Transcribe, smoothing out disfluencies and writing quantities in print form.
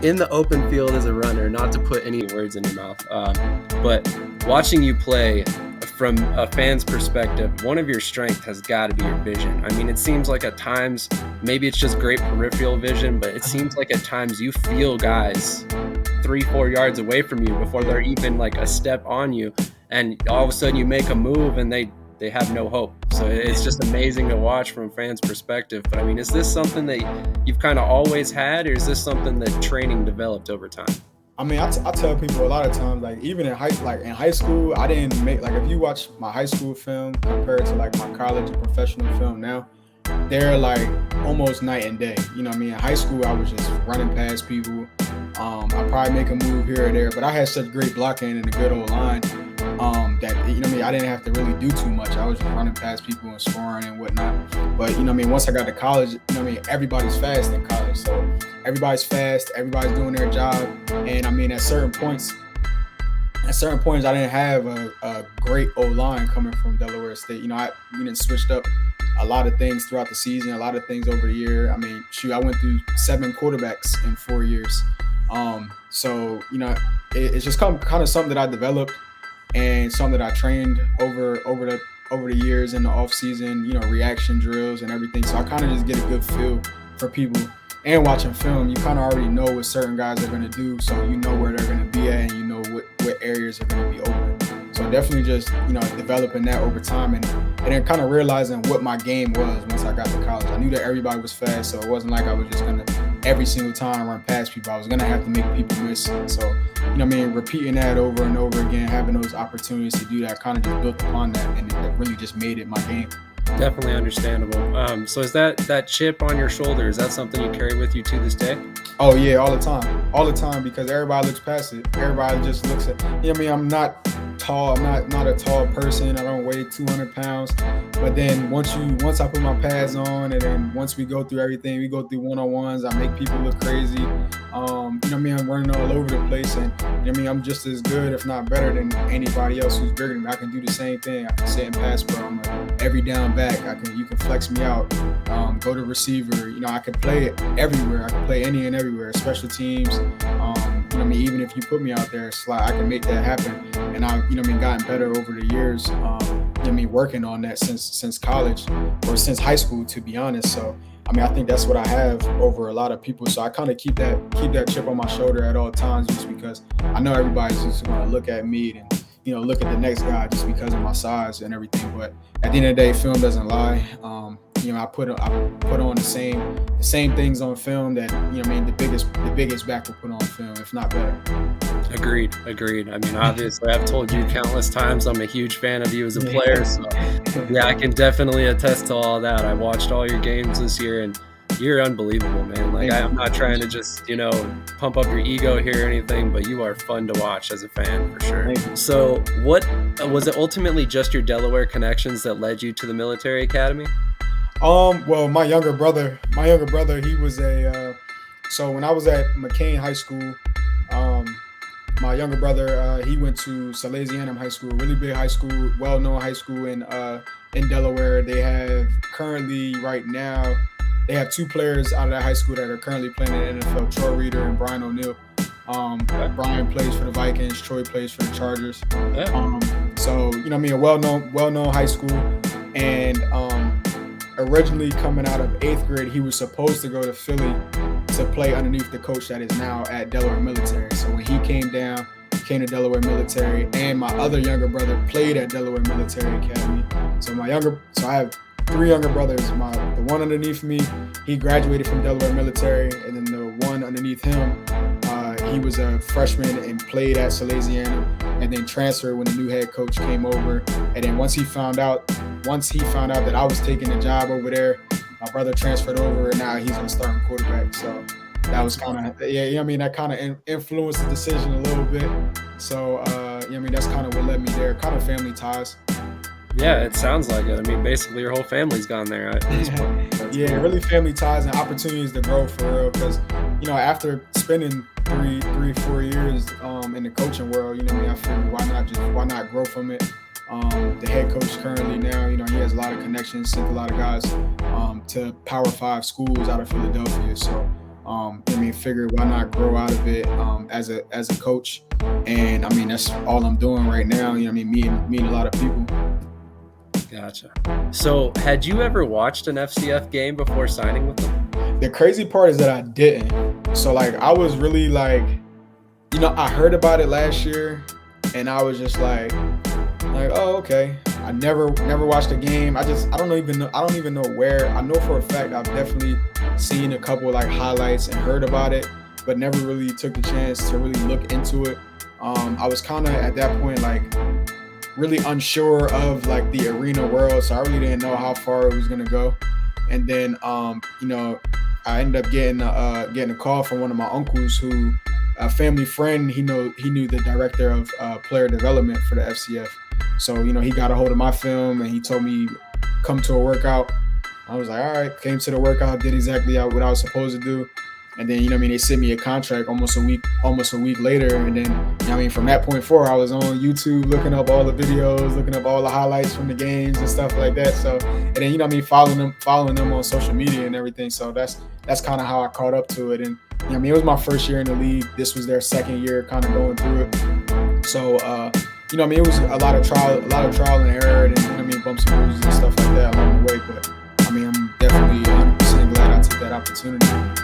in the open field as a runner, not to put any words in your mouth, but watching you play from a fan's perspective, one of your strengths has got to be your vision. I mean, it seems like at times, maybe it's just great peripheral vision, but it seems like at times you feel guys 3-4 yards away from you before they're even like a step on you, and all of a sudden you make a move and they have no hope. So it's just amazing to watch from a fan's perspective. But I mean, is this something that you've kind of always had, or is this something that training developed over time? I mean, I tell people a lot of times, like even in high school, I didn't make, like if you watch my high school film compared to like my college and professional film now, they're like almost night and day. You know what I mean? In high school, I was just running past people. I probably make a move here or there, but I had such great blocking and a good old line that, you know what I mean, I didn't have to really do too much. I was just running past people and scoring and whatnot. But, you know what I mean, once I got to college, you know what I mean, everybody's fast in college. So everybody's fast, everybody's doing their job. And I mean, at certain points, I didn't have a great O-line coming from Delaware State. You know, we done switched up a lot of things throughout the season, a lot of things over the year. I mean, I went through 7 quarterbacks in 4 years. So, you know, it's just kind of something that I developed and something that I trained over the years in the off season, you know, reaction drills and everything. So I kind of just get a good feel for people. And watching film, you kind of already know what certain guys are going to do. So you know where they're going to be at, and you know what areas are going to be open. So definitely just, you know, developing that over time and then kind of realizing what my game was once I got to college. I knew that everybody was fast, so it wasn't like I was just going to every single time run past people. I was going to have to make people miss. So, you know what I mean, repeating that over and over again, having those opportunities to do that, kind of just built upon that, and that really just made it my game. Definitely understandable. So is that chip on your shoulder, is that something you carry with you to this day? Oh yeah, all the time, because everybody looks past it. Everybody just looks at, you know what I mean, I'm not tall, I'm not a tall person, I don't weigh 200 pounds, but then once I put my pads on, and then once we go through everything, we go through one-on-ones, I make people look crazy. You know what I mean, I'm running all over the place, and you know what I mean, I'm just as good, if not better, than anybody else who's bigger than me. I can do the same thing. I can sit in pass pro, I'm every down back, you can flex me out, go to receiver, you know, I can play it everywhere. I can play any and everywhere, special teams, you know what I mean, even if you put me out there, I can make that happen. And I've, you know what I mean, gotten better over the years, you know what I mean, working on that since college, or since high school, to be honest. So I mean, I think that's what I have over a lot of people. So I kind of keep that chip on my shoulder at all times, just because I know everybody's just going to look at me and, you know, look at the next guy just because of my size and everything. But at the end of the day, film doesn't lie. You know, I put on the same things on film that, you know what I mean, the biggest back will put on film, if not better. Agreed. I mean, obviously, I've told you countless times I'm a huge fan of you as a player. So yeah, I can definitely attest to all that. I watched all your games this year, and you're unbelievable, man. Like, I'm not trying to just, you know, pump up your ego here or anything, but you are fun to watch as a fan, for sure. So what was it ultimately just your Delaware connections that led you to the military academy? Well, my younger brother, he was so when I was at McCain High School, my younger brother, he went to Salesianum High School, really big high school, well-known high school in Delaware. They have currently, right now, they have 2 players out of that high school that are currently playing in the NFL, Troy Reader and Brian O'Neill. Brian plays for the Vikings, Troy plays for the Chargers. So, you know what I mean, a well-known high school. And originally coming out of 8th grade, he was supposed to go to Philly to play underneath the coach that is now at Delaware Military. So when he came to Delaware Military, and my other younger brother played at Delaware Military Academy. So I have 3 younger brothers. The one underneath me, he graduated from Delaware Military, and then the one underneath him, he was a freshman and played at Salesianum, and then transferred when the new head coach came over. And then once he found out that I was taking the job over there, my brother transferred over, and now he's a starting quarterback. So that was kind of, I mean, that kind of influenced the decision a little bit. So, I mean, that's kind of what led me there, kind of family ties. Yeah, it sounds like it. I mean, basically your whole family's gone there at this point. Yeah, cool. Really family ties and opportunities to grow for real. Because, you know, after spending 4 years in the coaching world, you know what I mean, I figured why not grow from it. The head coach currently now, you know, he has a lot of connections, sent a lot of guys to Power 5 schools out of Philadelphia. So, I mean, figured why not grow out of it as a coach, and I mean that's all I'm doing right now. You know, I mean, meeting a lot of people. Gotcha. So, had you ever watched an FCF game before signing with them? The crazy part is that I didn't. So like I was really like, you know, I heard about it last year, and I was just like, oh, okay. I never watched a game. I don't even know where. I know for a fact I've definitely seen a couple like highlights and heard about it, but never really took the chance to really look into it. I was kind of at that point like really unsure of like the arena world, so I really didn't know how far it was gonna go. And then you know, I ended up getting a call from one of my uncles who, a family friend, he knew the director of player development for the FCF. So, you know, he got a hold of my film and he told me come to a workout. I was like, all right, came to the workout, did exactly what I was supposed to do. And then, you know what I mean, they sent me a contract almost a week later. And then, you know I mean, from that point forward, I was on YouTube looking up all the videos, looking up all the highlights from the games and stuff like that. So, and then, you know what I mean, following them on social media and everything. So that's kind of how I caught up to it. And, you know I mean, it was my first year in the league. This was their second year kind of going through it. So, you know what I mean, it was a lot of trial and error, and, you know what I mean, bumps and bruises and stuff like that along the way. But, I mean, I'm definitely 100% glad I took that opportunity.